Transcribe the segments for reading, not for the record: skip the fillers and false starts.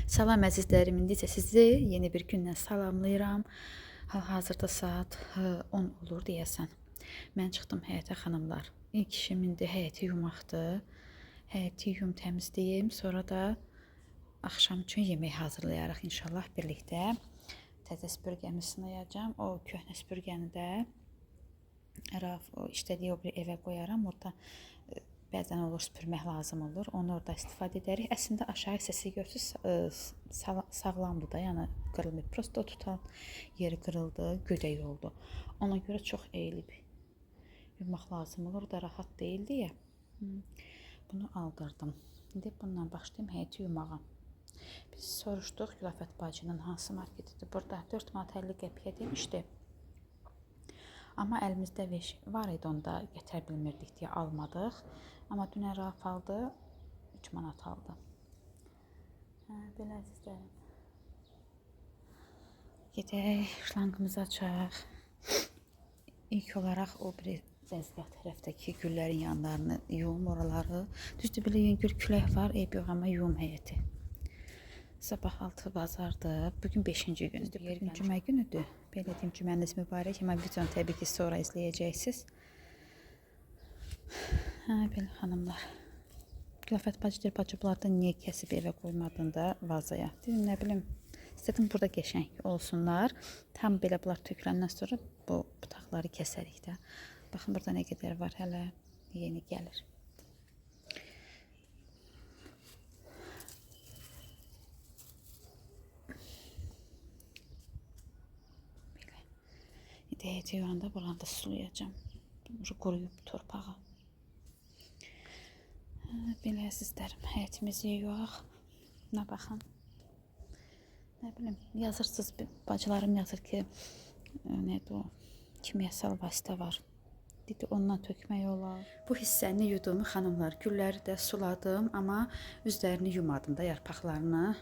Salam əzizlərim, indi isə sizi yeni bir gündən salamlayıram. Hal-hazırda saat 10 olur deyəsən. Mən çıxdım həyətə xanımlar. İlk işim indi həyəti yumaqdır. Həyəti yum təmizləyim, sonra da axşam üçün yemək hazırlayarıq inşallah birlikdə. Təzə süpürgəmi sınayacağam. O köhnə süpürgəni də Raf işlədiyi o bir evə qoyaram. Orada bəzən olur süpürmək lazım olur. Onu orada istifadə edərik. Əslində aşağı hissəsi görsüz sağlamdır da, yəni qırılmır. Prosta tutan yeri qırıldı, gödək oldu. Ona görə çox əyilib yumaq lazım olur da rahat deyil deyə bunu aldırdım. İndi bununla başlayayım həyəti yumağa. Biz soruşduq Gülafət bacının hansı marketidir. Burada 4 manat 50 qəpiyə demişdi. Amma əlimizdə var idi, onda gətirə bilmirdik deyə almadıq. Amma dünən Raf aldı, 3 manat aldı. Belə əzizlərim. Gedək, şlanqımızı açaq. İlk olaraq o bir dəzgah tərəfdəki güllərin yanlarını yum, oraları. Düzdür, belə yüngül külək var, eyb yox, amma yum həyəti. Sabah 6 bazardır. Bugün 5-ci gündür. Bugün cümə günüdür. Belə deyim, cüməniz mübarək. Amma videonu təbii ki sonra izləyəcəksiniz. Belə xanımlar. Gülafət bacı deyir, bacı bunlardan niyə kəsib evə qoymadın da vazaya? Dedim, nə bilim, istədim burada qəşəng olsunlar. Tam belə bunlar töküləndən sonra bu butaqları kəsərik də. Baxın, burada nə qədər var, hələ yeni gəlir. Həyəti yuyanda buranı da sulayacağım. Quruyub torpağı. Belə əzizlərim, həyətimizi yuyaq. Buna baxın. Nə bilim, yazırsınız, bacılarım yazır ki, nədir o, kimyasal vasitə var. Dedi, ondan tökmək olar. Bu hissəni yudum xanımlar. Gülləri də suladım, amma üzlərini yumadım da, yarpaqlarını.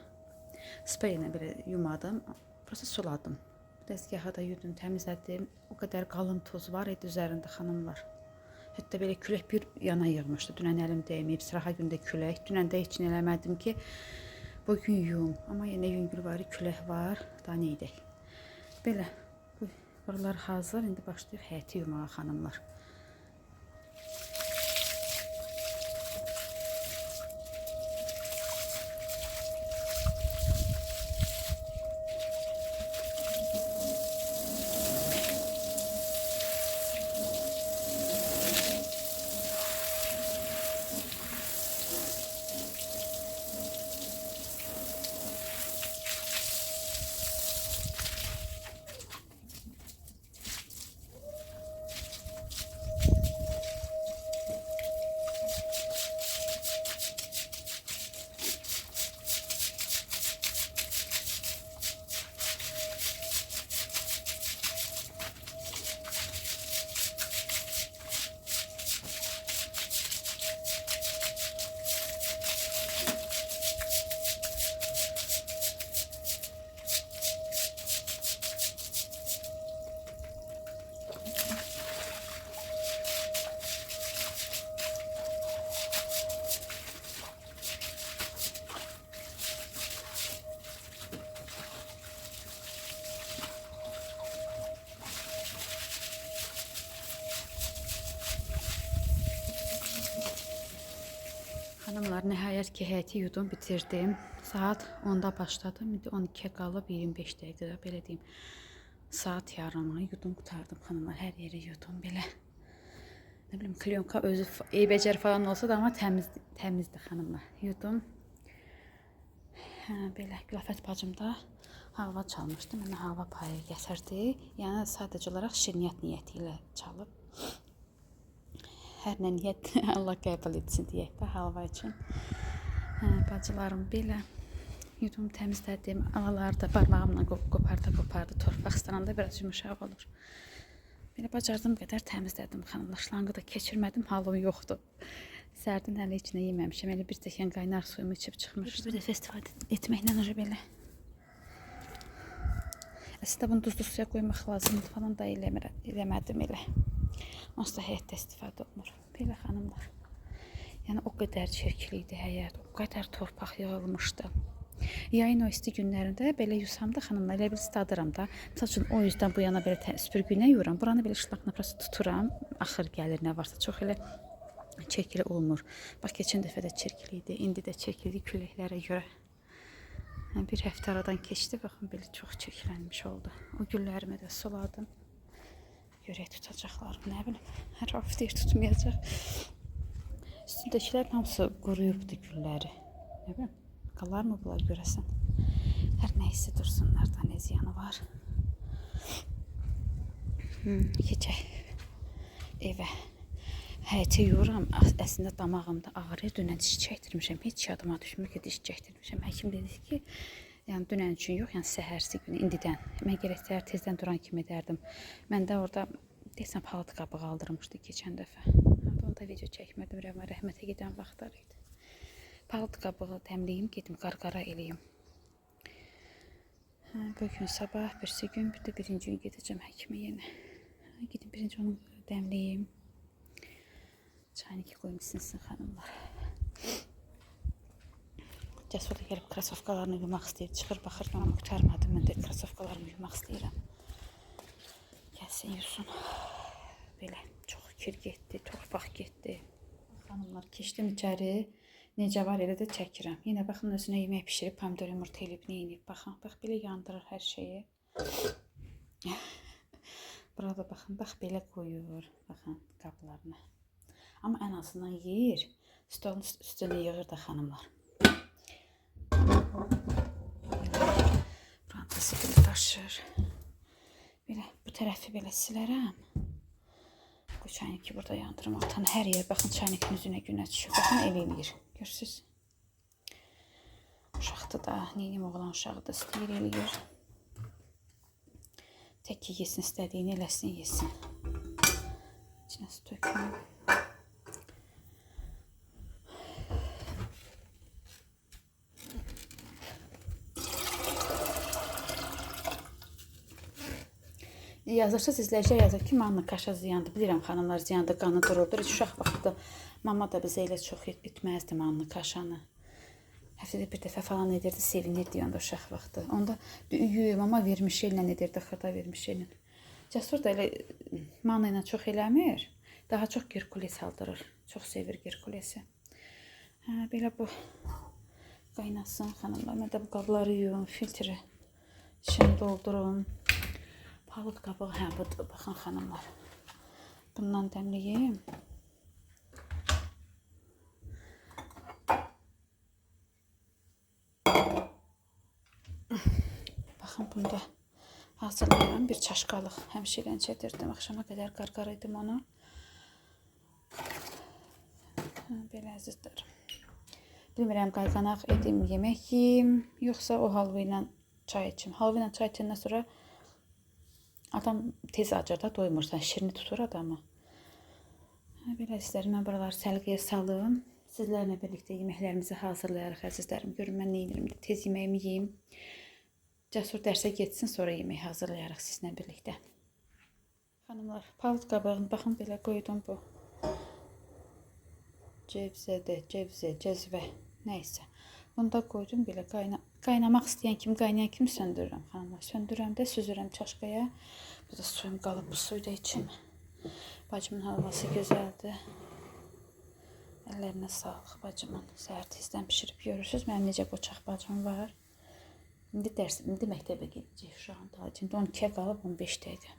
Spreylə belə yumadım, prosta suladım. Dəzgahı da yudum, təmizlədim. O qədər qalın toz var idi üzərində xanımlar. Hətta belə külək bir yana yığmışdı. Dünən əlim dəyməyib, sıraha gündə külək. Dünən də heç nə eləmədim ki, bugün yum. Amma yenə yüngül var, külək var. Daha nə edək? Belə, buralar hazır. İndi başlayıq həyəti yumağa xanımlar. Xanımlar, nəhayət ki, həyəti yudum, bitirdim. Saat 10-da başladım, indi 12-yə qalıb 25 dəqiqədə, belə deyim. Saat yarımı yudum, qutardım xanımlar, hər yeri yudum, belə. Nə bilim, klyonka özü eybəcər falan olsa da, amma təmizdir xanımlar, yudum. Belə, Gülafət bacım da halva çalmışdı, mənə halva payı gətirdi. Yəni, sadəcə olaraq şirniyyat niyyəti ilə çalıb. Hər nə niyyət Allah qəbul etsin deyək də halva üçün. Bacılarım belə yudum, təmizlədim. Alaları da barmağımla qopardı. Torpaq ıslananda biraz yumuşaq olur. Belə bacardığım qədər təmizlədim xanımlar. Şlanqı da keçirmədim, halım yoxdur. Sərdən hələ içinə yeməmişəm. Elə bir stəkan qaynar suyumu içib çıxmışdım. Bir dəfə istifadə etməklə öncə belə. Əslində bunu duzlu suya qoymaq lazımdır falan da eləmədim elə. Onsuz da həyətdə istifadə olunur. Belə xanımlar. Yəni o qədər çirkli idi həyət, o qədər torpaq yığılmışdı. Yayın o isti günlərində belə yusam da xanımlar, elə bil dadıram da. Məsəl üçün o yüzdən bu yana belə süpürgünə yuram. Buranı belə şlaqla prosta tuturam. Axır gəlir nə varsa çox elə çəkili olmur. Bax keçən dəfə də çirkli idi. İndi də çəkili küləklərə görə. Bir həftə aradan keçdi. Baxın belə çox çirklənmiş oldu. O güllərimi də suladım. Görək tutacaqlarım, nə bilim. Hər hafta deyir tutmayacaq. Üstündəkilərin hamısı quruyubdu gülləri. Nə bilim. Qalar mı bunlar görəsən? Hər nəysə dursunlar da nə ziyanı var. Keçək evə. Həyəti yuram. Əslində damağımda ağrır. Dünən diş çəkdirmişəm. Heç yadıma düşmür ki, diş çəkdirmişəm. Həkim dedi ki, yəni dünən üçün yox, yəni səhərsi günü indidən. Mən gərək tezdən duran kimi edərdim. Mən də orada desəm palat qabığı aldırmışdı keçən dəfə. Onda video çəkmədim. Rəhmətə gedən vaxtlar idi. Palat qabığı təmliyim, gedim qarqara eləyim. Bugün sabah, birisi gün, bir də birinci gün gedəcəm həkimə yenə. Gedim birinci onu dəmliyim. Çayını ki qoyum sinsin xanımlar. Cəsur da gəlib krasovkalarını yumaq istəyir. Çıxır, baxır, mən qurtarmadım. Mən də krasovkalarımı yumaq istəyirəm. Gəlsin, yusun. Belə çox kir getdi, torpaq getdi. Xanımlar, keçdim içəri. Necə var, elə də çəkirəm. Yenə baxın, özünə yemək pişirib, pomidor yumurta eləyib, nə eləyib. Baxın, bax, belə yandırır hər şeyi. Burada baxın, bax, belə qoyur. Baxın, qablarına. Amma ən azından yeyir. Stolun üstünə yığır da xanımlar. Brantası belə daşır. Belə, bu tərəfi belə silərəm. Bu çaynik ki, burada yandırım altan hər yer. Baxın, çaynikin üzünə günə düşür. Baxın, el eləyir. Görürsünüz. Uşaqdır da, neynim oğlan uşağı da istəyir, eləyir. Tək ki, yesin, istədiyini eləsin, yesin. İçinə su töküm. Yazırsınız, izləyicilər yazır ki, manna kaşa ziyandır. Bilirəm, xanımlar ziyandır, qanı dururdur. Uşaq vaxtı mama da bizə elə çox etməzdi manna kaşanı. Həftədə bir dəfə falan edirdi, sevinirdi onda uşaq vaxtı. Onda mama vermiş ellə edirdi, xırda vermiş ellə. Cəsur da elə manna ilə çox eləmir. Daha çox gerkules aldırır. Çox sevir gerkulesi. Belə bu qaynasın xanımlar. Mən də bu qabları yuyum, filtri içini doldurum. Palıd qabığı, budur, baxın xanımlar. Bundan dəmliyim. Baxın, bunda hazırlayıram bir çaşqalıq. Həmişə çətirdim, axşama qədər qarqaraydım onu. Belə əzizlərim. Bilmirəm, qayğanaq edim, yemək yiyim, yoxsa o halva ilə çay içim. Halva ilə çay içəndən sonra adam tez acır da, doymursan, şirini tutur adamı. Belə istərim, mən buraları səlqəyə salım. Sizlərlə birlikdə yeməklərimizi hazırlayarıq, əzizlərim. Görün, mən nə edirəm, tez yeməyimi yiyim. Cəsur dərsə getsin, sonra yemək hazırlayarıq sizlə birlikdə. Xanımlar, palıd qabığını, baxın, belə qoydum bu. Cəvzə, nəysə. Bunu da qoydum, belə qaynamaq istəyən kimi, qaynayan kimi söndürürəm, xanımlar. Söndürürəm də, süzürəm çaşqaya. Bu da suyum qalıb, bu suyu da içim. Bacımın halvası gözəldir. Əllərinə sağlıq bacımın. Səhər tezdən pişirib görürsünüz. Mənim necə qoçaq bacım var. İndi məktəbə gedəcək uşağın daha. İçində 12-yə qalıb 15 dəqiqə.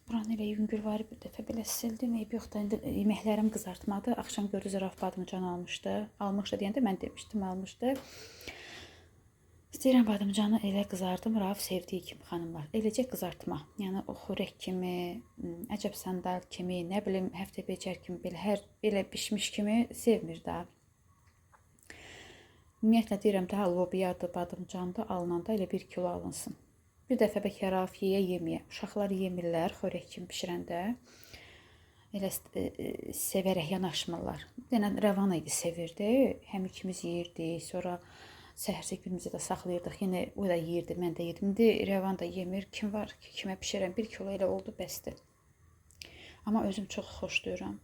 Buranı elə yüngül var, bir dəfə belə sildim. Eyb yoxdur, indi yeməklərim qızartmadı. Axşam gördünüz, Rauf badımcan almışdı. Almışdı deyəndə mən demişdim, almışdı. İstəyirəm badımcanı elə qızardım, Rauf sevdiyi kimi xanımlar. Eləcə qızartma. Yəni o xörək kimi, əcəb sandal kimi, nə bilim, həftə becər kimi, belə bişmiş kimi sevmir daha. Ümumiyyətlə deyirəm, daha lobiyadır, badımcandır, alınanda elə 1 kilo alınsın. Bir dəfə bəlkə Rauf yeməyə. Uşaqlar yemirlər xörək kimi bişirəndə. Elə sevərək yanaşmırlar. Denən Rəvana idi, sevirdi. Həm ikimiz yeyirdik. Sonra səhərsi günümüzü də saxlayırdıq. Yenə o da yeyirdi, mən də yedim. İndi Rəvan da yemir. Kim var ki, kimə bişirəm? 1 kilo elə oldu, bəsdir. Amma özüm çox xoşlayıram.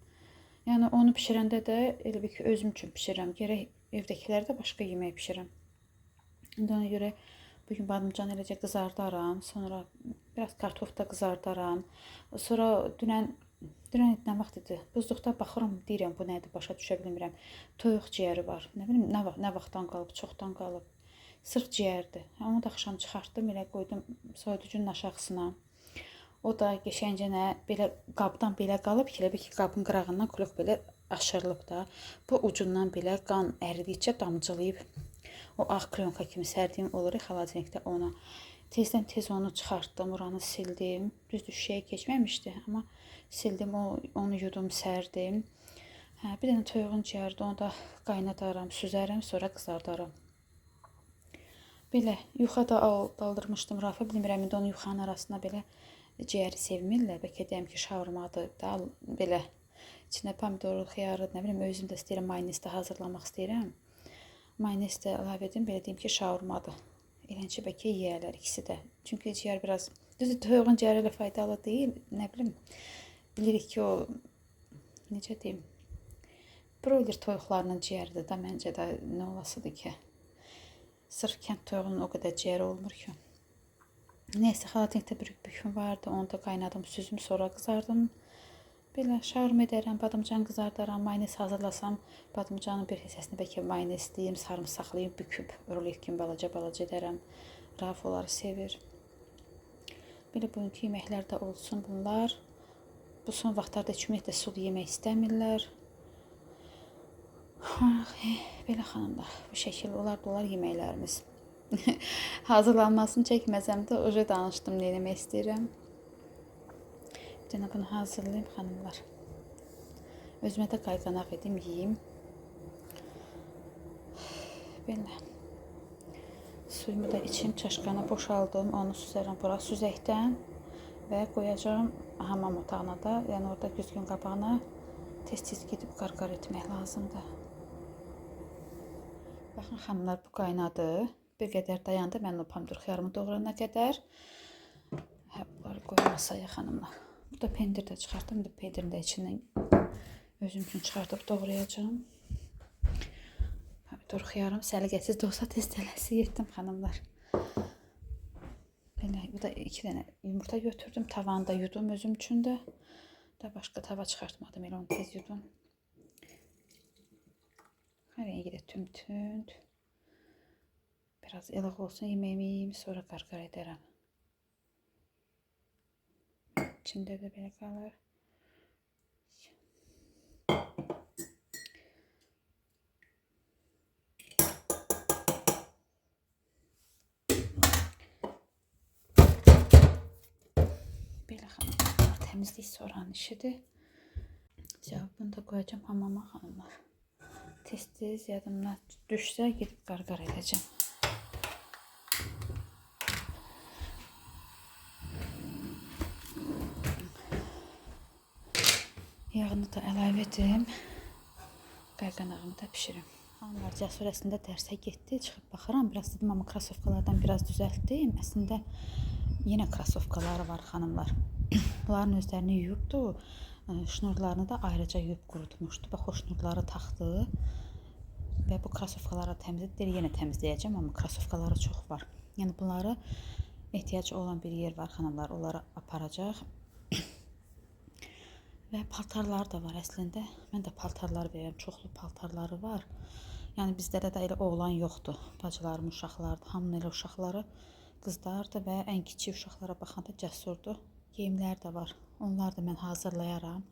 Yəni onu bişirəndə də elə bir ki, özüm üçün bişirəm. Gərək evdəkilərdə başqa yemək bişirəm. İndi ona görə bugün badımcan eləcə qızardaram. Sonra biraz kartof da qızardaram. Sonra dünən nə vaxt idi? Buzluqda baxıram, deyirəm bu nədir, başa düşə bilmirəm. Toyuq ciyəri var. Nə bilim nə vaxtdan qalıb, çoxdan qalıb. Sırf ciyərdir. Onu da axşam çıxartdım, elə qoydum soyuducunun aşağısına. O da qəşəngcə belə qabdan belə qalıb ki, elə bir ki, qabın qırağından kuluk belə aşırılıb da. Bu ucundan belə qan əridikcə damcılayıb. O ağ plyonka kimi sərdiyim olur xaladenikdə ona. Tezdən tez onu çıxartdım, oranı sildim. Düzdür, şüşəyə keçməmişdi, amma sildim, onu yudum, sərdim. Bir dənə toyuğun ciyərdi, onu da qaynadaram, süzərəm, sonra qızardaram. Belə yuxa da daldırmışdım Rafa, bilmirəm indi onu yuxanın arasına belə ciyəri sevmirlər. Bəlkə deyəm ki, şaurmadır da, belə içində pomidor, xiyarı, nə bilim özüm də istəyirəm, mayonez də hazırlamaq istəyirəm. Mayonez də əlavə edim, belə deyim ki, şaurmadır. Eləncə bəlkə yeyərlər ikisi də. Çünki ciyər biraz, düzdür, toyuğun ciyəri elə faydalı deyil, nə bilim. Bilirik ki, o necə deyim, broiler toyuqlarının ciyəridir də, məncə də nə olasıdır ki. Sırf kənd toyuğunun o qədər ciyəri olmur ki. Neysə, xaladenikdə bir büküm vardı, onu da qaynadım, süzüm, sonra qızardım. Belə şaurma edərəm, badımcan qızardaram, mayonez hazırlasam, badımcanın bir hissəsini bəlkə mayonezliyim, sarımsaqlıyım, büküb, rulet kimi balaca edərəm. Raf onları sevir. Belə bugünkü yeməklər də olsun bunlar. Bu son vaxtlarda ümumiyyətlə sulu yemək istəmirlər. Belə xanımlar, bu şəkil olar yeməklərimiz. Hazırlanmasını çəkməsəm də oje danışdım, nə eləmək istəyirəm. Bir dənə bunu hazırlayayım xanımlar. Özümə də qayğanaq edim, yeyeyim. Belə. Suyumu da içim, çaşqanı boşaldım, onu süzərəm bura süzəkdən və qoyacağım hamam otağına da, yəni orada güzgün qabağına tez-tez gedib qarqar etmək lazımdır. Baxın xanımlar, bu qaynadı. Bir qədər dayandı, mən o pomidor xiyarımı doğrana qədər. Bunları qoyum masaya xanımlar. Burada pendir də çıxartdım, pendirin də içindən özüm üçün çıxartıb doğrayacağım. Pomidor xiyarım səliqəsiz də olsa tez tələsi yetdim xanımlar. Belə, bu da 2 dənə yumurta götürdüm, tavanı da yudum özüm üçün də. Da başqa tava çıxartmadım, elə onu tez yudum. Hər rengi də tünd. Biraz ilıq olsun, yeməyimi yiyeyim, sonra qarqar edərəm. İçində də belə qalır. Belə xanımlar, təmizlik soran işidir. Cavabını da qoyacağım hamama xanımlar. Tez-tez yadımdan düşsə, gedib qarqar edəcəm. Yağını da əlavə edim. Qayğanağımı da pişirim. Xanımlar, Cəsur əslində dərsə getdi. Çıxıb baxıram. Biraz dedim, amma krasovkalardan biraz düzəltdim. Əslində yenə krasovkaları var xanımlar. Bunların özlərini yuyubdu. Şnurlarını da ayrıca yuyub qurutmuşdu. Bax, o şnurları taxdı. Və bu krasovkaları təmizlədir. Yenə təmizləyəcəm, amma krasovkaları çox var. Yəni bunları ehtiyac olan bir yer var xanımlar. Onları aparacaq. Və paltarlar da var əslində. Mən də paltarlar verirəm. Çoxlu paltarları var. Yəni bizlərdə də elə oğlan yoxdur. Bacılarım uşaqlardır. Hamının elə uşaqları qızlardır və ən kiçik uşaqlara baxanda Cəsurdur. Geyimlər də var. Onlar da mən hazırlayaram.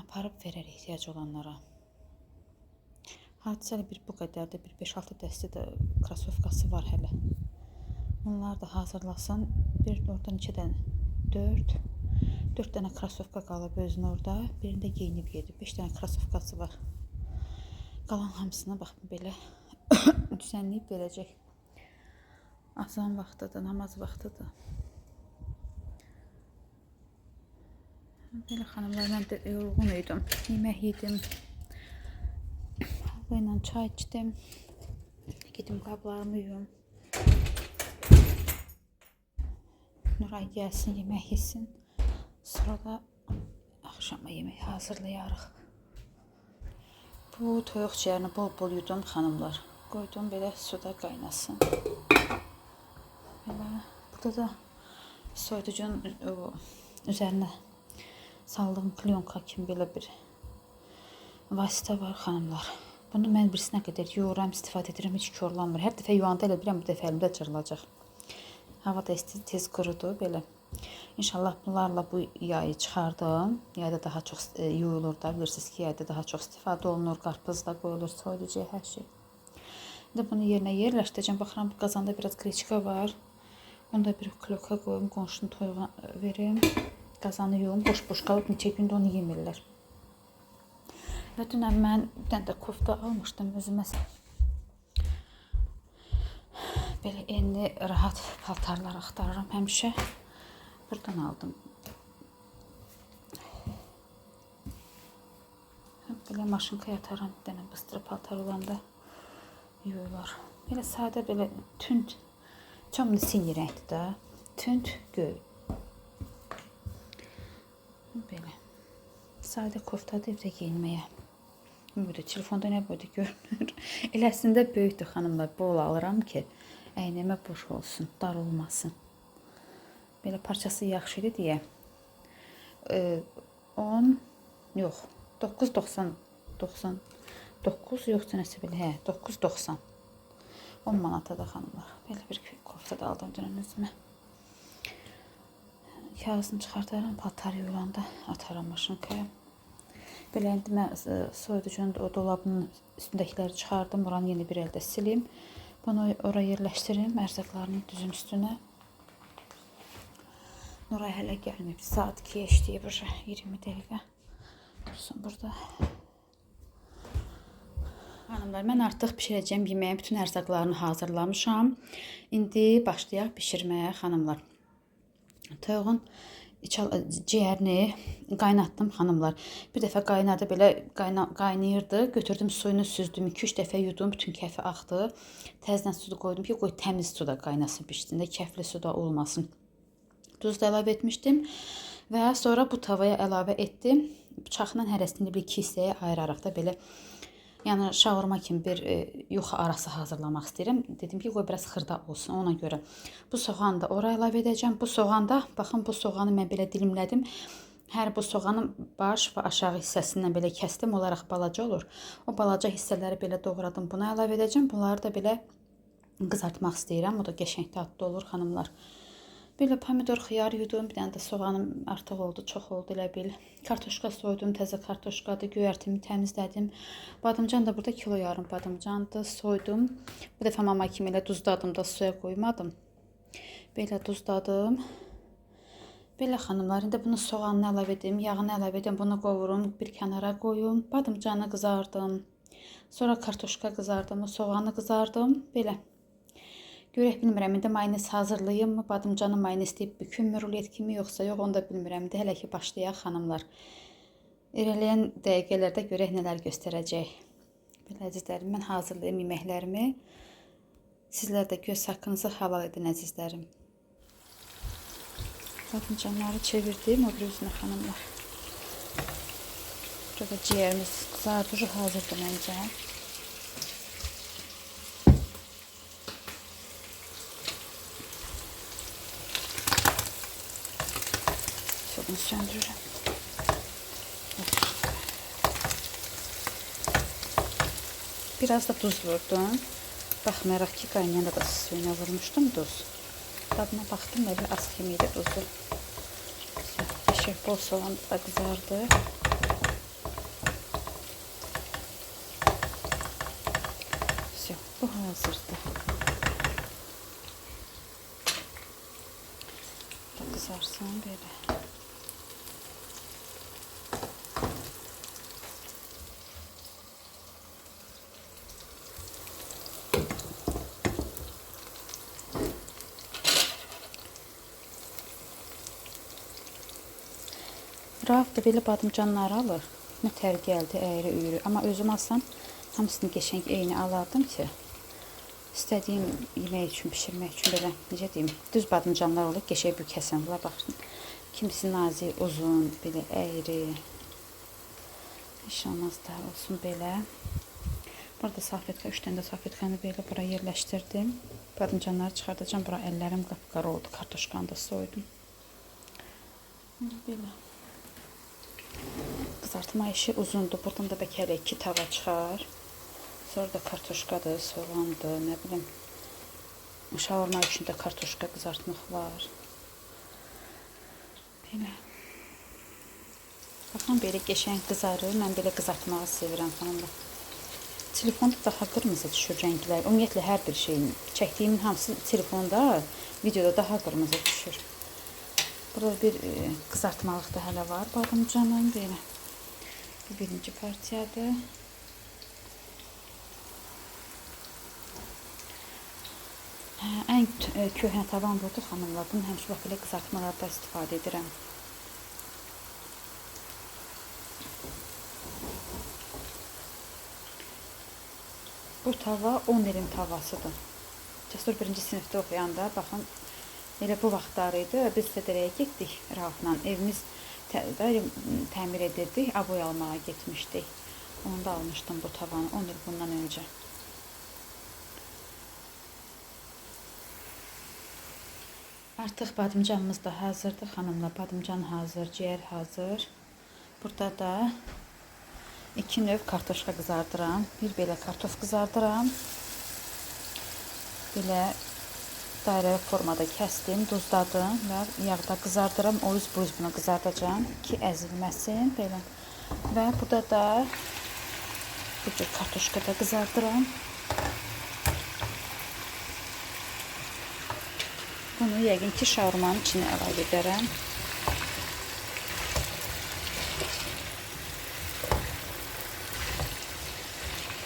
Aparıb verər ehtiyac olanlara. Hadisəli bir bu qədərdir. Bir 5-6 dəstə də krasovkası var hələ. Onlar da hazırlasın. Bir oradan 2 dənə 4 dənə krasovka qalıb özünün orada. Birində geyinib gedib. 5 dənə krasovkası var. Qalan hamısına bax belə düzənləyib verəcək. Azan vaxtıdır, namaz vaxtıdır. Belə xanımlar, mən də yorğun idim. Yemək yedim. Halva ilə çay içdim. Gedim qablarımı yuyum. Nuray gəlsin, yemək yesin. Sonra da Axşama yemək hazırlayarıq. Bu toyuq ciyərini bol-bol yudum xanımlar. Qoydum belə suda qaynasın. Belə. Burada da soyuducunun üzərinə saldığım plyonka kimi belə bir vasitə var xanımlar. Bunu mən birisinə qədər yoğuram, istifadə edirəm, heç korlanmır. Hər dəfə yuvanda elə bilirəm, bu dəfə əlimdə cırılacaq. Hava da tez qurudu belə. İnşallah bunlarla bu yayı çıxardım. Yayda daha çox yuyulur da, bilirsiniz ki, yayda daha çox istifadə olunur. Qarpız da qoyulur, soyuducuya, hər şey. İndi bunu yerinə yerləşdirəcəm. Baxıram, bu qazanda biraz qreçka var. Onu da bir kloka qoyum, qonşunun toyuğa verim. Qazanı yuyum, boş-boş qalıb, neçə gündə onu yemirlər. Və dünən mən bir dənə də kofta almışdım özümə. Belə enli, rahat paltarlar axtarıram həmişə. Buradan aldım. Belə maşınkaya atarım, bir dənə bıstıra paltar olanda yuyular. Belə sadə, belə tünd, çamlı sinir rəngdir də, tünd göy. Belə sadə koftadır evdə geyinməyə. Burada telefonda nə boyda görünür. Eləsində böyükdür xanımlar, bol alıram ki, əynəmə boş olsun, dar olmasın. Belə parçası yaxşı idi deyə 9.99 yoxsa nəsə belə, hə, 9.90 10 manata da xanımlar. Belə bir kofta da aldım dünən özümə. Kağızını çıxartaram, paltar yuyulanda ataram maşınkaya. Belə indi mən soyuducunun o dolabının üstündəkiləri çıxardım. Buranı yeni bir əldə silim. Bunu oraya yerləşdirim, ərzaqlarının düzün üstünə. Nuray hələ gəlməyib. Saat 2-yə işləyib, 20 dəqiqə. Dursun burada. Hanımlar, mən artıq bişirəcəm yeməyin bütün ərzaqlarını hazırlamışam. İndi başlayaq bişirməyə xanımlar. Toyuğun ciyərini qaynatdım xanımlar. Bir dəfə qaynadı, belə qaynayırdı. Götürdüm, suyunu süzdüm, 2-3 dəfə yudum, bütün kəfi axdı. Təzdən suda qoydum ki, qoy təmiz suda qaynasın pişdində, kəfli suda olmasın. Duz da əlavə etmişdim və sonra bu tavaya əlavə etdim. Bıçaqla hərəsini bir 2 hissəyə ayıraraq da belə, yəni şaurma kimi bir yuxa arası hazırlamaq istəyirəm. Dedim ki, qoy biraz xırda olsun ona görə. Bu soğanı da ora əlavə edəcəm. Bu soğanda, baxın, bu soğanı mən belə dilimlədim. Hər bu soğanın baş və aşağı hissəsindən belə kəsdim, olaraq balaca olur. O balaca hissələri belə doğradım, buna əlavə edəcəm. Bunları da belə qızartmaq istəyirəm. O da qəşəng dadlı olur xanımlar. Belə pomidor, xiyar yudum, bir dənə də soğanım artıq oldu, çox oldu elə bil. Kartoşka soydum, təzə kartoşkadır, göyərtimi təmizlədim. Badımcan da burada kilo yarım badımcandır, soydum. Bu dəfə mama kimi elə duzladım da suya qoymadım. Belə duzladım. Belə xanımlar, indi bunu soğanını əlavə edim, yağını əlavə edim, bunu qovurum, bir kənara qoyum. Badımcanı qızardım, sonra kartoşka qızardım, soğanı qızardım, belə. Görək, bilmirəm, indi mayonez hazırlayım mı? Badımcanı mayonez deyib bükünmü rulet kimi, yoxsa yox, onu da bilmirəm. İndi hələ ki başlayaq xanımlar. İrəliyən dəqiqələrdə görək nələr göstərəcək. Belə əzizlərim, mən hazırlayım yeməklərimi. Sizlər də göz haqqınızı halal edin əzizlərim. Badımcanları çevirdim o bir üzünə xanımlar. Burada ciyərimiz qızardıcı hazırdır məncə. Bunu söndürürüm. Biraz da duz vurdum. Baxmayaraq ki, qaynayanda da suyuna vurmuşdum duz. Dadına baxdım, elə az kimi idi duzu. Qəşəng bol soğan da qızardı. Bu hazırdır. Qızarsın belə. Rauf da belə badımcanları alır. Nətər gəldi, əyri üyrü. Amma özüm alsam, hamısını qəşəng eyni alardım ki, istədiyim yemək üçün, pişirmək üçün belə, necə deyim, düz badımcanlar olur, qəşəng bükəsən. Bunlar baxın, kimisi nazik, uzun, belə əyri, Heç olmaz da olsun belə. Burada salfetka, 3 dənə də salfetkanı belə bura yerləşdirdim. Badımcanları çıxardacağım. Bura əllərim qapqara oldu. Kartoşkanı da soydum. Belə. Qızartma işi uzundur. Buradan da bəlkə hələ 2 tava çıxar. Sonra da kartoşkadır, soğandır, nə bilim. Şaurma üçün də kartoşka qızartmaq var. Belə. Baxın, belə qəşəng qızarır. Mən belə qızartmağı sevirəm xanımlar. Telefonda daha qırmızı düşür rənglər. Ümumiyyətlə, hər bir şeyin, çəkdiyimin hamısı telefonda, videoda daha qırmızı düşür. Burada bir qızartmalıq da hələ var badımcanın. Belə. Bu birinci partiyadır. Ən köhnə tavan budur xanımlar. Bunu həmişə bax belə qızartmalarda istifadə edirəm. Bu tava 10 ilin tavasıdır. Cəsur 1-ci sinifdə oxuyanda, baxın, elə bu vaxtlar idi. Biz Federaya getdik Raufla. Evimiz təmir edirdik, aboy almağa getmişdik. Onda almışdım bu tavanı 10 il bundan öncə. Artıq badımcanımız da hazırdır xanımlar. Badımcan hazır, ciyər hazır. Burada da 2 növ kartoşka qızardıram. Bir belə kartof qızardıram. Belə dairə formada kəsdim, duzladım və yağda qızardıram. O yüz bu yüz bunu qızardacağım ki əzilməsin. Belə. Və burada da bu cür kartoşka da qızardıram. Bunu yəqin ki şaurmanın içine əlavə edərəm.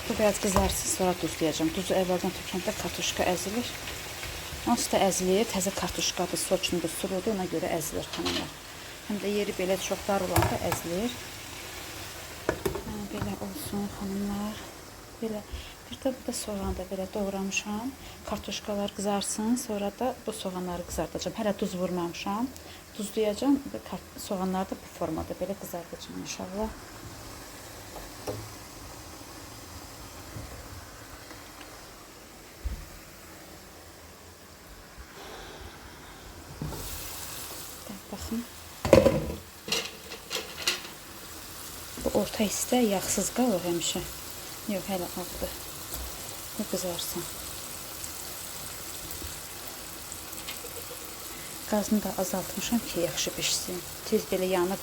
Bu biraz qızarsın, sonra duzlayacağım. Duzu əvvəldən tökəndə kartoşka əzilir. Onsuz da əzilir, təzə kartoşkadır, soçundur, suludur, ona görə əzilir xanımlar. Həm də yeri belə çox dar olanda əzilir. Belə olsun xanımlar. Belə. Bir də burada soğan da belə doğramışam. Kartoşkalar qızarsın, sonra da bu soğanları qızardacağım. Hələ duz vurmamışam. Duzlayacağım və soğanları da bu formada belə qızardacağım inşallah. Baxın. Bu orta hissdə yağsız qalır həmişə. Yox, hələ altı. Bu qızarsın. Qazını da azaltmışam ki, yaxşı pişsin. Tez belə yanıb,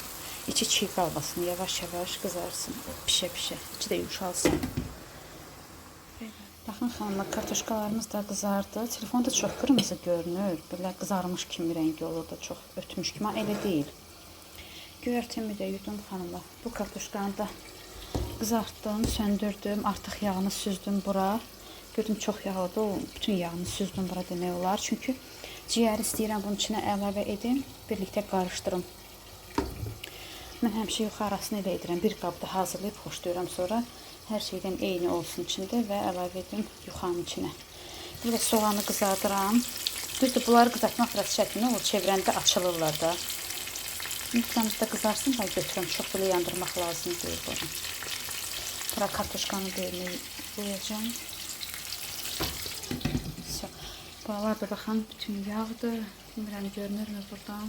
içi çiğ qalmasın. Yavaş-yavaş qızarsın. Pişə-pişə. İçi də yumşalsın. Baxın xanımlar, kartoşkalarımız da qızardı. Telefonda çox qırmızı görünür. Belə qızarmış kimi rəngi olur da, çox ötmüş kimi. Elə deyil. Göyərtimi də yudum xanımlar. Bu kartoşkanı da qızartdım, söndürdüm. Artıq yağını süzdüm bura. Gördüm çox yağlıdır. O bütün yağını süzdüm bura demək olar. Çünki ciyəri istəyirəm bunun içinə əlavə edim. Birlikdə qarışdırım. Mən həmişə yuxarısını elə edirəm. Bir qabda hazırlayıb xoşlayıram. Sonra hər şeydən eyni olsun içində və əlavə edim yuxanın içinə. Burada soğanı qızardıram. Düzdür, bunları qızartmaq biraz çətin olur. Çevirəndə açılırlar da. Yufkamız da qızarsın da götürəm. Çox belə yandırmaq lazım deyil bunu. Bura kartoşkanı böyünü qoyacağım. Buralar da baxın, bütün yağdır. Bilmirəm, görünürmü buradan.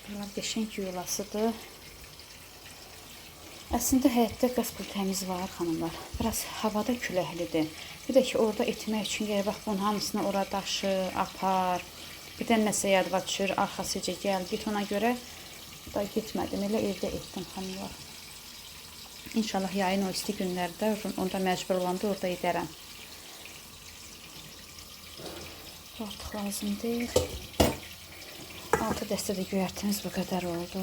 Buralar qəşəng yulasıdır. Əslində həyətdə qaz təmiz var xanımlar. Biraz havada küləklidir. Bir də ki orada etmək üçün gəlir, bax bunun hamısını ora daşı, apar. Birdən nəsə yadıma düşür, arxasıca gəl, git, ona görə da getmədim. Elə evdə etdim xanımlar. İnşallah yayın o isti günlərdə onda məcbur olanda orada edərəm. Artıq lazım deyil. 6 dəstə də göyərtimiz bu qədər oldu.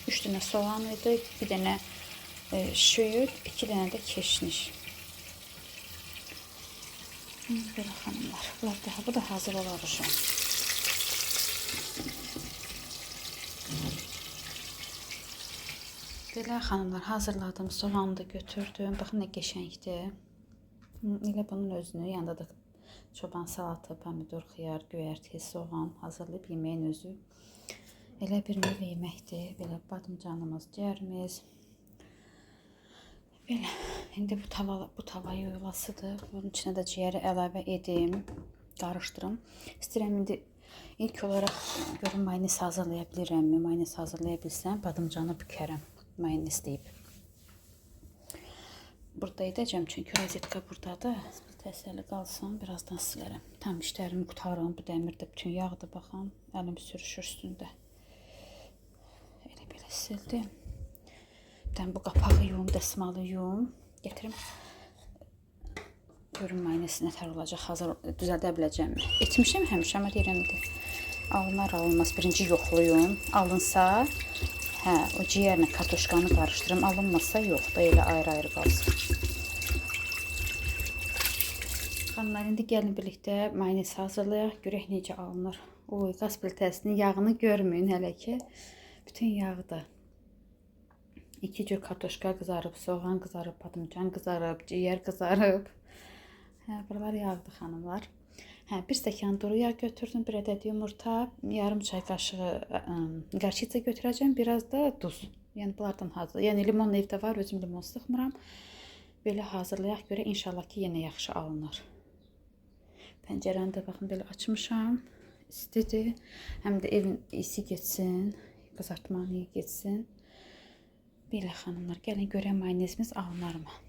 3 dənə soğan idi, bir dənə şüyüd, 2 dənə də keşniş. Belə xanımlar, bu da hazır olarışım. Belə xanımlar, hazırladım, soğanı da götürdüm. Baxın nə qəşəngdir. Elə bunun özünü, yanında da çoban salatı, pomidor, xiyar, göyərti, soğan hazırlayıb yeməyin özü. Elə bir növ yeməkdir. Belə badımcanımız, cərimiz, Belə, indi bu tava yoyulasıdır. Bunun içine də ciyəri əlavə edim, qarışdırım. İstəyirəm indi ilk olaraq görüm mayonez hazırlaya bilirəmmi? Mayonez hazırlaya bilsəm, badımcanı bükərəm mayonez deyib. Burada edəcəm çünki rozetka buradadır. Təsəlli qalsın, birazdan silərəm. Tam işlərimi qutarım. Bu dəmirdə bütün yağdır, baxın. Əlim sürüşür üstündə. Elə belə sildim. Bu qapağı yum, dəsmalı yum. Gətirim. Görün mayonez nətər olacaq, hazır düzəldə biləcəmmi? Etmişəm həmişə, amma deyirəm indi. Alınır, alınmaz. Birinci yoxluyum. Alınsa, o ciyərlə kartoşkanı qarışdırım. Alınmazsa yox da, elə ayrı-ayrı qalsın. Xanımlar, indi gəlin birlikdə mayonez hazırlayaq. Görək necə alınır. Oy, qaz plitəsinin yağını görməyin hələ ki. Bütün yağdır. 2 cür kartoşka qızarıb, soğan qızarıb, patlıcan qızarıb, ciyər qızarıb. Buralar yağdı xanımlar. Bir stəkan duru yağ götürdüm, bir ədəd yumurta, yarım çay qaşığı qarşıca götürəcəm, biraz da duz. Yəni bunlardan hazır. Yəni limon evdə var, özüm limon sıxmıram. Belə hazırlayaq görə inşallah ki yenə yaxşı alınır. Pəncərəni də baxın belə açmışam. İstidir. Həm də evin isi getsin, qızartmanın iyi getsin. Belə xanımlar, gəlin görək mayonezimiz alınarmı?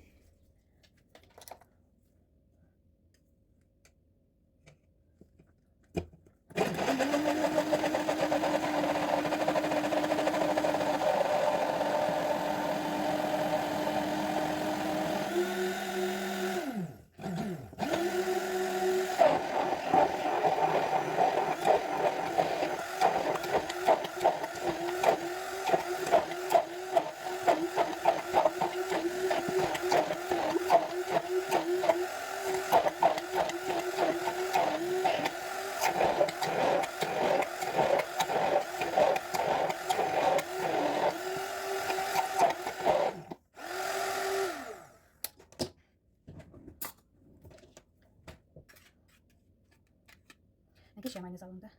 Nə geçir mayonez alındı?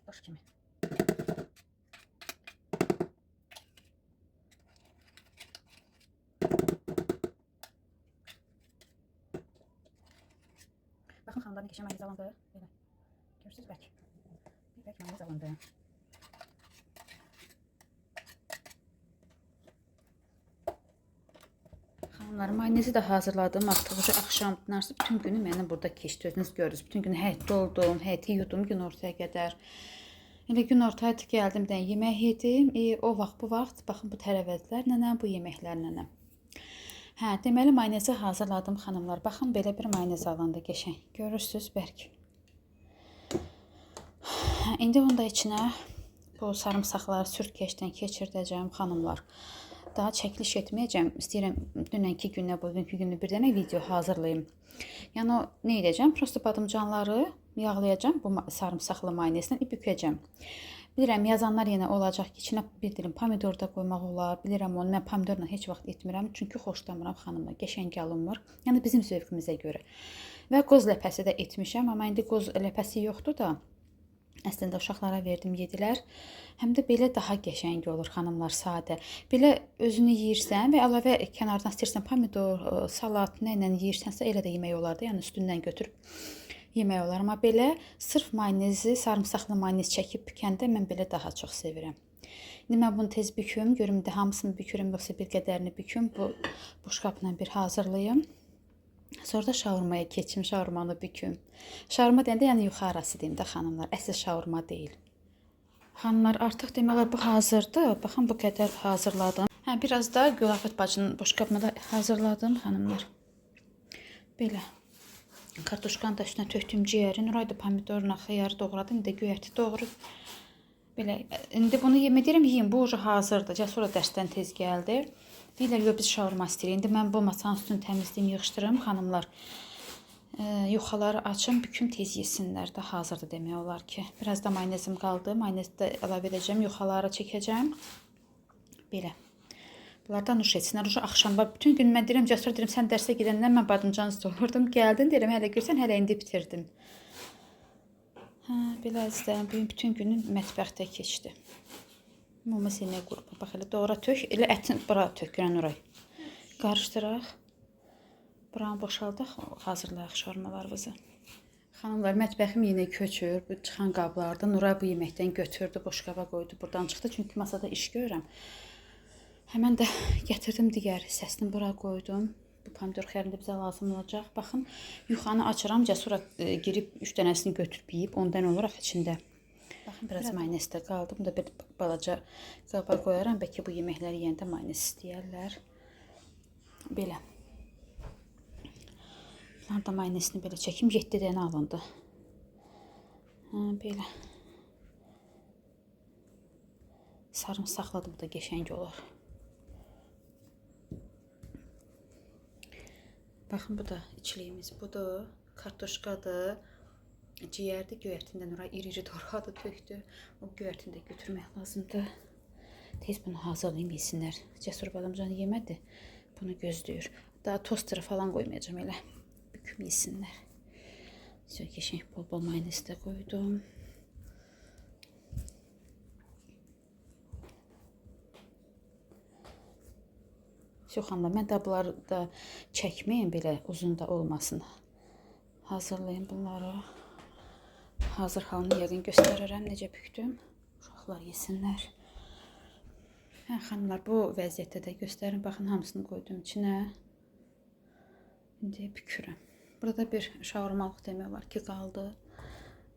Daş kimi. Baxın xanımlar, nə keçir mayonez alındı? Belə. Görürsünüz bəlkə. Bir bəlkə mayonez alındı. Xanımlar, mayonezi də hazırladım. Artıq axşamdan bütün günü mənim burada keçdi. Özünüz görürsünüz. Bütün günü həyətdə oldum, həyəti yudum gün ortaya qədər. Elə gün ortaya gəldim, də yemək yedim. O vaxt, bu vaxt, baxın bu tərəvəzlərlə, bu yeməklərlə. Deməli mayonezi hazırladım xanımlar. Baxın belə bir mayonez alındı, qəşəng. Görürsünüz bərk. İndi onu da içinə bu sarımsaqları sürtkeçdən keçirdəcəm xanımlar. Daha çəkiliş etməyəcəm. İstəyirəm dünənki günlə, bugünkü günlə bir dənə video hazırlayayım. Yəni o nə edəcəm? Prosta badımcanları yağlayacağım bu sarımsaqlı mayonezlə bükəcəm. Bilirəm yazanlar yenə olacaq ki, içinə bir dilim pomidor da qoymaq olar. Bilirəm onu mən pomidorla heç vaxt etmirəm, çünki xoşlamıram xanımlar, qəşəng alınmır. Yəni bizim zövqümüzə görə. Və qoz ləpəsi də etmişəm, amma indi qoz ləpəsi yoxdur da. Əslində uşaqlara verdim, yedilər. Həm də belə daha qəşəng olur xanımlar, sadə. Belə özünü yeyirsən və əlavə kənardan istəyirsən pomidor, salat, nə ilə yeyirsənsə elə də yemək olar da, yəni üstündən götürüb yemək olar. Amma belə sırf mayonezi, sarımsaqlı mayonez çəkib bükəndə mən belə daha çox sevirəm. İndi mən bunu tez büküm, görüm də hamısını bükürüm, yoxsa bir qədərini büküm. Bu boşqabla bir hazırlayım. Sonra da şaurmaya keçim, şaurmanı büküm. Şaurma deyəndə yəni yuxarısı deyim də xanımlar, əsl şaurma deyil. Xanımlar, artıq demək olar bu hazırdır. Baxın bu qədər hazırladım. Biraz da Gülafət bacının boşqabını da hazırladım xanımlar. Belə. Kartoşkanı da üstünə tökdüm ciyəri. Nurayda pomidorla xiyarı doğradım. İndi göyərti doğrayıb. Belə. İndi bunu yemək deyirəm, yeyim. Bu ucu hazırdır. Cəsur dərsdən tez gəldi. Deyirlər, yox biz şaurma istəyirik. İndi mən bu masanın üstünü təmizləyim, yığışdırım xanımlar. Yuxaları açım, büküm tez yesinlər də hazırdır demək olar ki. Biraz da mayonezim qaldı. Mayonezi də əlavə edəcəm, yuxaları çəkəcəm. Belə. Bunlardan nuş etsinlər. Axşamba bütün gün mən deyirəm, Cəsur deyirəm, sən dərsə gedəndən mən badımcan doğurdum. Gəldin deyirəm, hələ görsən, hələ indi bitirdim. Belə izləyirəm, bütün günü mətbəxdə keçdi. Mumuz yemək qrupu. Bax elə doğra tök, elə ətin bura tökürən Nuray. qarışdıraq. Buranı boşaldaq, hazırlayaq şaurmalarımızı. Xanımlar, mətbəxim yenə köçür. Bu çıxan qablardan Nuray bu yeməkdən götürdü, boşqaba qoydu. Buradan çıxdı çünki masada iş görürəm. Həmən də gətirdim digər hissəsini bura qoydum. Bu pomidor xərini də bizə lazım olacaq. Baxın, yuxanı açıram, cəsura girib 3 dənəsini götürüb yeyib, ondan olaraq içində. Baxın, biraz mayonez də qaldı. Bunu da bir balaca qaba qoyaram. Bəlkə bu yeməkləri yeyəndə mayonez istəyərlər. Belə. Bunlar da mayonezini belə çəkim. 7 dənə alındı. Belə. Sarımsaqladı, bu da qəşəng olar. Baxın, bu da içliyimiz budur. Kartoşkadır. Ciyərdir, göyərtində Nuray iri-iri torxadı tökdü. O göyərtini də götürmək lazımdır. Tez bunu hazırlayayım, yesinlər. Cəsur badamcanı yemədi. Bunu gözləyir. Daha tosteri falan qoymayacağım elə. Büküm yesinlər. Qəşəng bol-bol mayonez də qoydum. Xanımlar, mən də bunları da çəkməyin, belə uzun da olmasın. Hazırlayın bunları. Hazır halını yəqin göstərərəm, necə bükdüm. Uşaqlar yesinlər. Xanımlar, bu vəziyyətdə də göstərin. Baxın, hamısını qoydum içinə. İndi bükürəm. Burada bir şaurmalıq demək olar ki, qaldı.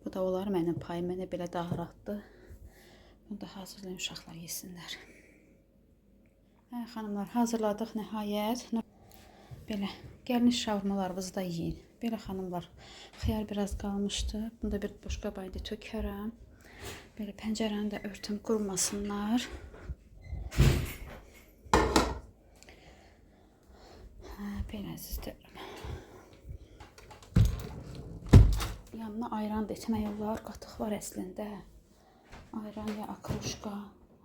Bu da olar mənim payım, mənə belə daha rahatdır. Bunu da hazırlayın, uşaqlar yesinlər. Xanımlar, hazırladıq nəhayət. Belə, gəlin şaurmalarımızı da yiyin. Belə xanımlar, xiyar biraz qalmışdı. Bunu da bir boşqabayda tökərəm. Belə pəncərəni də örtüm, qurumasınlar. Belə əzizlərim. Yanına ayran da etmək olar. Qatıq var əslində. Ayran ya akruşka.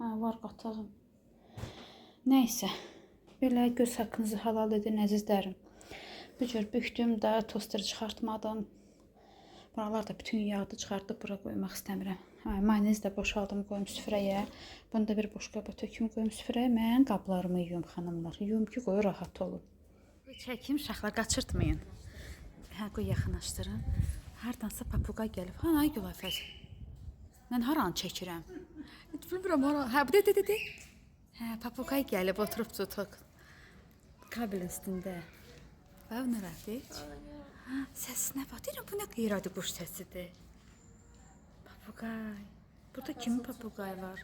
Var qatığım. Nəysə. Belə göz haqqınızı halal edin əzizlərim. Bu cür bükdüm də, tosteri çıxartmadım. Buralar da bütün yağdı çıxartıb bura qoymaq istəmirəm. Mayonez də boşaldım, qoyum süfrəyə. Bunu da bir boşqaba töküm, qoyum süfrəyə. Mən qablarımı yuyum xanımlar. Yuyum ki, qoyu rahat olun. Çəkim, uşaqlar, qaçırtmayın. Qoy yaxınlaşdırın. Hardansa papuqa gəlib. Ay Gülafəz. Mən haranı çəkirəm? Bilmirəm, hara. Bu de. Papuqay gəlib, oturub tutuq. Kabel üstündə. Bax, nə rəfiq? Səsinə bax. Deyirəm, bu nə qeyri-adi quş səsidir. Papuqay. Burada kimin papuqay var?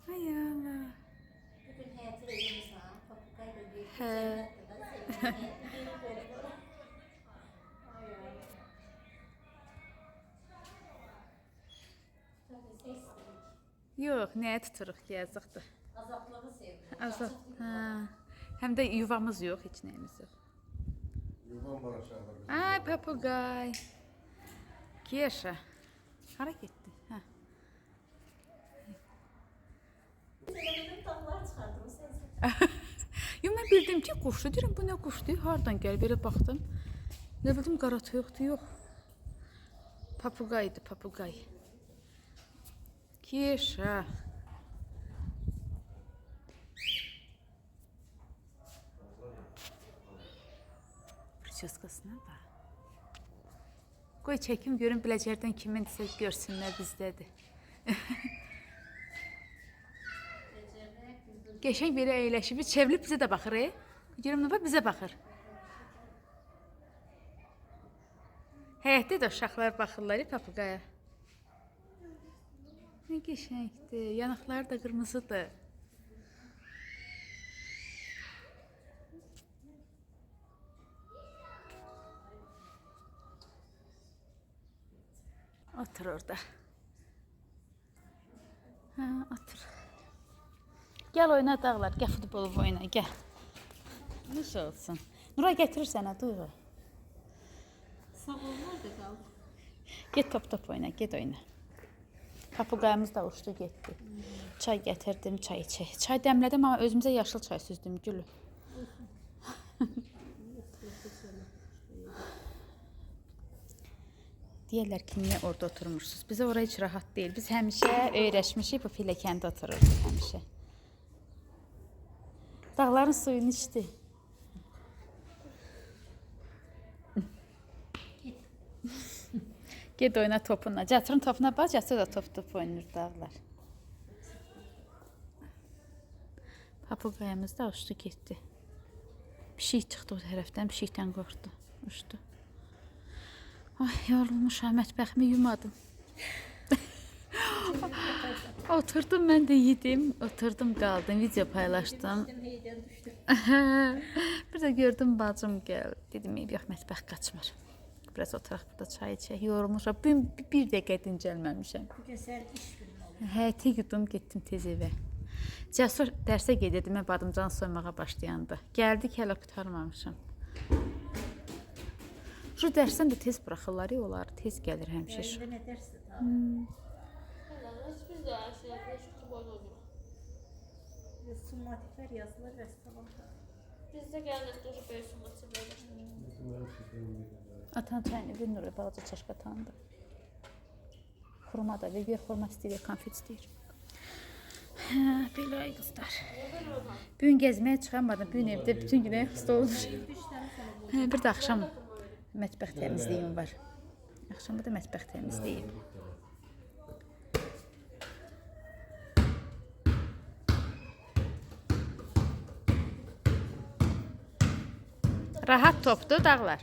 Ay Allah. Bugün həyatı rejimizdən papuqay da bir Yox, nəyə tuturuq ki, yazıqdır. azadlığı sevdim. Azad. Həm də yuvamız yox, heç nəyimiz yox. Yuvam var aşağıda. Ay papuqay. Keşa. Hara getdi? Benim dağlar çıxardım o səsi. Yox, mən bildim ki, quşdur. Deyirəm, bu nə quşdur? Hardan gəlib? Belə baxdım. Nə bildim, qara toyuqdur, yox. Papuqaydı, papuqay. Keşa. Prическasına bax. Qoy çəkim görün, biləcərdən kimindirsə görsünlər bizdədir. Qəşəng belə əyləşib, çevrilib bizə də baxır. Görüm nə var, bizə baxır. Həyətdə də uşaqlar baxırlar papuqaya. Nə qəşəngdir, yanaqları da qırmızıdır. Otur orada. Otur. Gəl oyna dağlar, gəl futbolu oyna, gəl. Necə olsun? Nuray gətirir sənə, duyğu. Sağ ollar da qaldı. Get top oyna, get oyna. Papuqayımız da uçdu, getdi. Çay gətirdim, çay içək. Çay dəmlədim, amma özümüzə yaşıl çay süzdüm, gülü. Deyirlər ki, niyə orada oturmursunuz? Bizə oraya heç rahat deyil. Biz həmişə öyrəşmişik, bu pilləkəndə otururuq həmişə. Dağların suyunu içdi. Ged oyna topunla. Cəsurun topuna bax, Cəsur da top oynayır dağlar. Papuqayamız da uçdu getdi. Pişik çıxdı o tərəfdən, pişikdən qorxdu. Uçdu. Ay, yorulmuşam, mətbəximi yumadım. Oturdum, mən də yedim, oturdum, qaldım, video paylaşdım. Heydən düşdüm. Bir də gördüm bacım gəl. Dedim, yox, mətbəx qaçmır. Biraz oturaq burada çay içək, yorulmuşam. Bir dəqiqə dincəlməmişəm. Bugün sən iş günün olur. Həyəti yudum, getdim tez evə. Cəsur dərsə gedirdi, mən badımcan soymağa başlayanda. Gəldik, hələ qurtarmamışam. Şu dərsdən də tez buraxırlar ya, onlar tez gəlir həmişə. Əlində nə dərsdir daha? Biz de her şeyi yapıyoruz. Çok oyun oynuyoruz. Sumatiklər yazılır və salonda. Biz de geldik durup böyle sunması böyle. Atan çayını bir nuru balaca çaşqa tanıdı. Xurma da ver, xurma istəyir, konfet istəyir. Hə, belə ay qızlar. Bugün gəzməyə çıxamadım, bugün evdə bütün gün ayaqüstə olmuşam. Hə, bir də axşam mətbəx təmizliyim var. Axşam da mətbəx təmizliyim. Rahat topdu dağlar.